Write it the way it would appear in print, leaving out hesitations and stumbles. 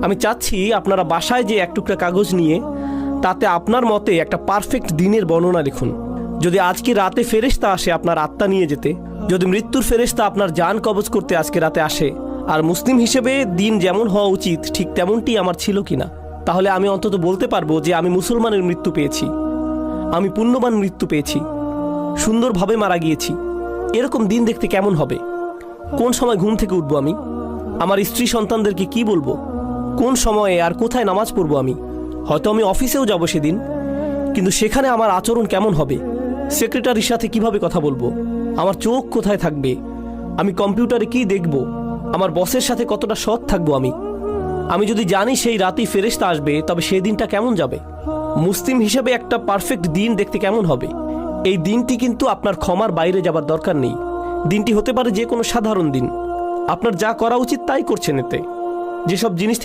আমি চাচ্ছি আপনারা বাসায় যে এক টুকরা কাগজ নিয়ে তাতে আপনার মতে একটা পারফেক্ট দিনের বর্ণনা লিখুন। যদি আজকে রাতে ফেরেশতা আসে আপনার আত্মা নিয়ে যেতে, যদি মৃত্যুর ফেরেশতা আপনার জান কবজ করতে আজকে রাতে আসে, আর মুসলিম হিসেবে দিন যেমন হওয়া উচিত ঠিক তেমনটি আমার ছিল কিনা, তাহলে আমি অন্তত বলতে পারবো যে আমি মুসলমানের মৃত্যু পেয়েছি, আমি পুণ্যবান মৃত্যু পেয়েছি, সুন্দরভাবে মারা গিয়েছি। এরকম দিন দেখতে কেমন হবে? কোন সময় ঘুম থেকে উঠবো আমি? আমার স্ত্রী সন্তানদেরকে কি বলবো? কোন সময়ে আর কোথায় নামাজ পড়বো আমি? হয়তো আমি অফিসেও যাব সেদিন, কিন্তু সেখানে আমার আচরণ কেমন হবে? সেক্রেটারির সাথে কিভাবে কথা বলবো? আমার চোখ কোথায় থাকবে? আমি কম্পিউটারে কি দেখব? আমার বসের সাথে কতটা সৎ থাকবো আমি যদি জানি সেই রাতেই ফেরেশতা আসবে, তবে সেই দিনটা কেমন যাবে? মুসলিম হিসেবে একটা পারফেক্ট দিন দেখতে কেমন হবে? এই দিনটি কিন্তু আপনার ক্ষমার বাইরে যাবার দরকার নেই। দিনটি হতে পারে যে কোনো সাধারণ দিন, আপনার যা করা উচিত তাই করছেন। এতে যেসব জিনিস থেকে